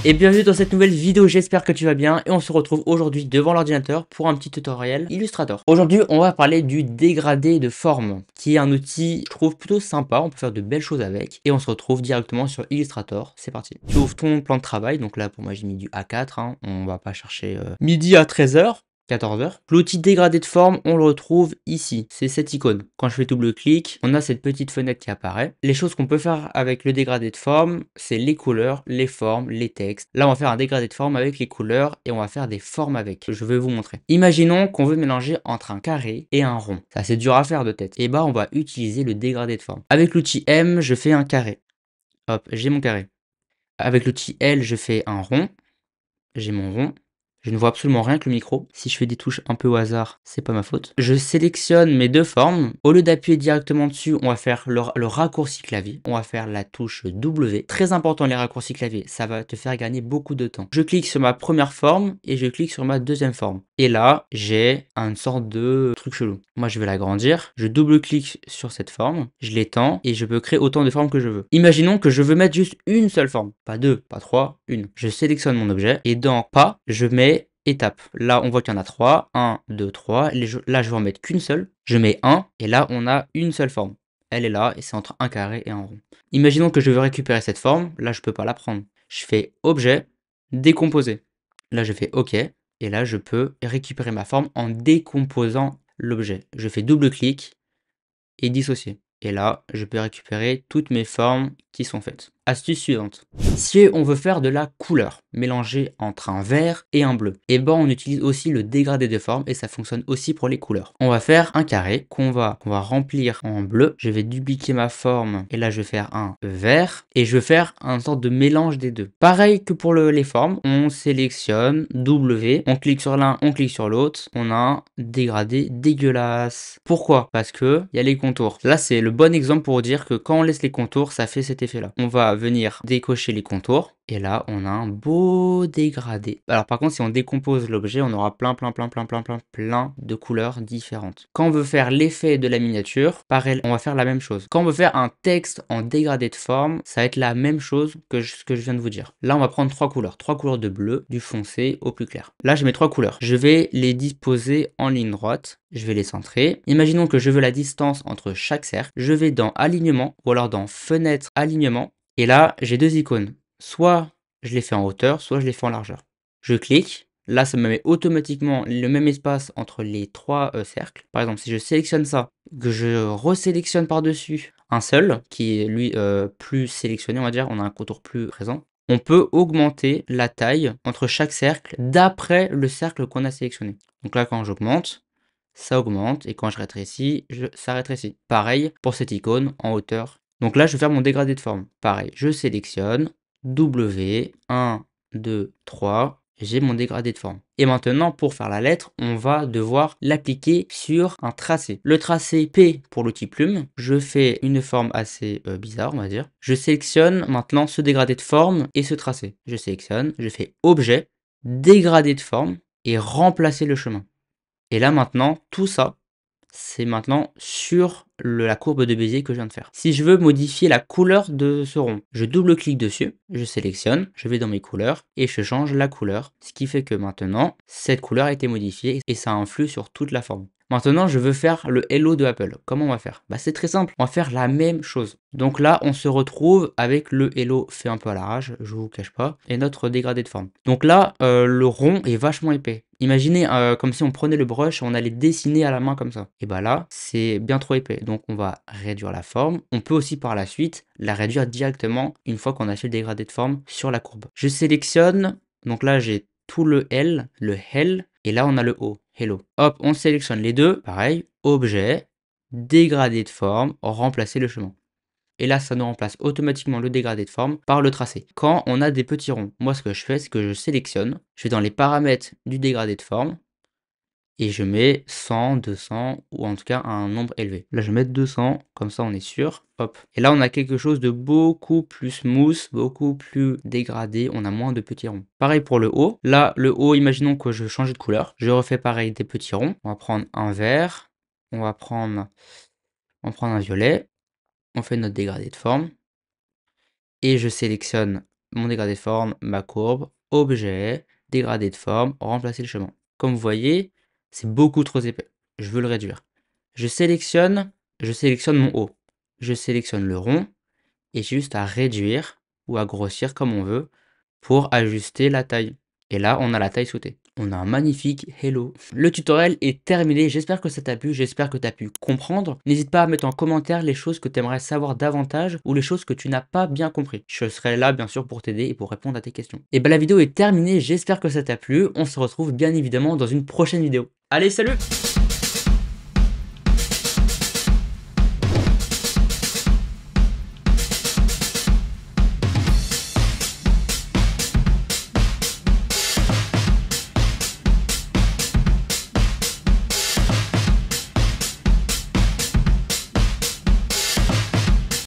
Et bienvenue dans cette nouvelle vidéo, j'espère que tu vas bien et on se retrouve aujourd'hui devant l'ordinateur pour un petit tutoriel Illustrator. Aujourd'hui on va parler du dégradé de forme qui est un outil je trouve plutôt sympa, on peut faire de belles choses avec et on se retrouve directement sur Illustrator, c'est parti. Tu ouvres ton plan de travail, donc là pour moi j'ai mis du A4, hein. On va pas chercher midi à 13h. 14h. L'outil dégradé de forme, on le retrouve ici. C'est cette icône. Quand je fais double-clic, on a cette petite fenêtre qui apparaît. Les choses qu'on peut faire avec le dégradé de forme, c'est les couleurs, les formes, les textes. Là, on va faire un dégradé de forme avec les couleurs et on va faire des formes avec. Je vais vous montrer. Imaginons qu'on veut mélanger entre un carré et un rond. Ça, c'est dur à faire de tête. Et bah, on va utiliser le dégradé de forme. Avec l'outil M, je fais un carré. Hop, j'ai mon carré. Avec l'outil L, je fais un rond. J'ai mon rond. Je ne vois absolument rien que le micro. Si je fais des touches un peu au hasard, c'est pas ma faute. Je sélectionne mes deux formes. Au lieu d'appuyer directement dessus, on va faire le raccourci clavier. On va faire la touche W. Très important les raccourcis clavier, ça va te faire gagner beaucoup de temps. Je clique sur ma première forme et je clique sur ma deuxième forme. Et là, j'ai une sorte de truc chelou. Moi, je vais l'agrandir. Je double-clique sur cette forme. Je l'étends et je peux créer autant de formes que je veux. Imaginons que je veux mettre juste une seule forme. Pas deux, pas trois, une. Je sélectionne mon objet et dans pas, je mets étape. Là, on voit qu'il y en a 3. 1, 2, 3. Là, je vais en mettre qu'une seule. Je mets 1 et là, on a une seule forme. Elle est là et c'est entre un carré et un rond. Imaginons que je veux récupérer cette forme. Là, je peux pas la prendre. Je fais objet, décomposer. Là, je fais OK. Et là, je peux récupérer ma forme en décomposant l'objet. Je fais double-clic et dissocier. Et là, je peux récupérer toutes mes formes qui sont faites. Astuce suivante. Si on veut faire de la couleur, mélanger entre un vert et un bleu, et ben on utilise aussi le dégradé de forme et ça fonctionne aussi pour les couleurs. On va faire un carré qu'on va remplir en bleu. Je vais dupliquer ma forme et là je vais faire un vert et je vais faire un sorte de mélange des deux. Pareil que pour les formes, on sélectionne W, on clique sur l'un, on clique sur l'autre, on a un dégradé dégueulasse. Pourquoi? Parce que il y a les contours. Là c'est le bon exemple pour dire que quand on laisse les contours, ça fait cet effet là. On va venir décocher les contours et là on a un beau dégradé. Alors par contre si on décompose l'objet, on aura plein de couleurs différentes. Quand on veut faire l'effet de la miniature, pareil, on va faire la même chose. Quand on veut faire un texte en dégradé de forme, ça va être la même chose que ce que je viens de vous dire. Là on va prendre trois couleurs de bleu, du foncé au plus clair. Là j'ai mes trois couleurs. Je vais les disposer en ligne droite. Je vais les centrer. Imaginons que je veux la distance entre chaque cercle. Je vais dans alignement ou alors dans fenêtre alignement. Et là, j'ai deux icônes. Soit je les fais en hauteur, soit je les fais en largeur. Je clique. Là, ça me met automatiquement le même espace entre les trois cercles. Par exemple, si je sélectionne ça, que je resélectionne par-dessus un seul, qui est lui plus sélectionné, on va dire, on a un contour plus présent. On peut augmenter la taille entre chaque cercle d'après le cercle qu'on a sélectionné. Donc là, quand j'augmente, ça augmente et quand je rétrécis, ça rétrécit. Pareil pour cette icône en hauteur. Donc là, je vais faire mon dégradé de forme. Pareil, je sélectionne W, 1, 2, 3, j'ai mon dégradé de forme. Et maintenant, pour faire la lettre, on va devoir l'appliquer sur un tracé. Le tracé P pour l'outil plume, je fais une forme assez bizarre, on va dire. Je sélectionne maintenant ce dégradé de forme et ce tracé. Je sélectionne, je fais objet, dégradé de forme et remplacer le chemin. Et là maintenant, tout ça, c'est maintenant sur la courbe de Bézier que je viens de faire. Si je veux modifier la couleur de ce rond, je double-clique dessus, je sélectionne, je vais dans mes couleurs et je change la couleur. Ce qui fait que maintenant, cette couleur a été modifiée et ça influe sur toute la forme. Maintenant, je veux faire le Hello de Apple. Comment on va faire? Bah, c'est très simple, on va faire la même chose. Donc là, on se retrouve avec le Hello fait un peu à l'arrache, je vous cache pas, et notre dégradé de forme. Donc là, le rond est vachement épais. Imaginez comme si on prenait le brush et on allait dessiner à la main comme ça. Et bah là, c'est bien trop épais. Donc on va réduire la forme. On peut aussi par la suite la réduire directement une fois qu'on a fait le dégradé de forme sur la courbe. Je sélectionne, donc là j'ai tout le L, et là on a le O, Hello. Hop, on sélectionne les deux, pareil, objet, dégradé de forme, remplacer le chemin. Et là, ça nous remplace automatiquement le dégradé de forme par le tracé. Quand on a des petits ronds, moi ce que je fais, c'est que je sélectionne, je vais dans les paramètres du dégradé de forme, et je mets 100, 200, ou en tout cas un nombre élevé. Là, je vais mettre 200, comme ça on est sûr. Hop. Et là, on a quelque chose de beaucoup plus smooth, beaucoup plus dégradé, on a moins de petits ronds. Pareil pour le haut. Là, le haut, imaginons que je veux changer de couleur. Je refais pareil des petits ronds. On va prendre un vert, on va prendre un violet. On fait notre dégradé de forme. Et je sélectionne mon dégradé de forme, ma courbe, objet, dégradé de forme, remplacer le chemin. Comme vous voyez, c'est beaucoup trop épais. Je veux le réduire. Je sélectionne mon haut. Je sélectionne le rond et j'ai juste à réduire ou à grossir comme on veut pour ajuster la taille. Et là, on a la taille souhaitée. On a un magnifique hello. Le tutoriel est terminé. J'espère que ça t'a plu. J'espère que tu as pu comprendre. N'hésite pas à mettre en commentaire les choses que tu aimerais savoir davantage ou les choses que tu n'as pas bien compris. Je serai là, bien sûr, pour t'aider et pour répondre à tes questions. Et ben, la vidéo est terminée. J'espère que ça t'a plu. On se retrouve bien évidemment dans une prochaine vidéo. Allez, salut!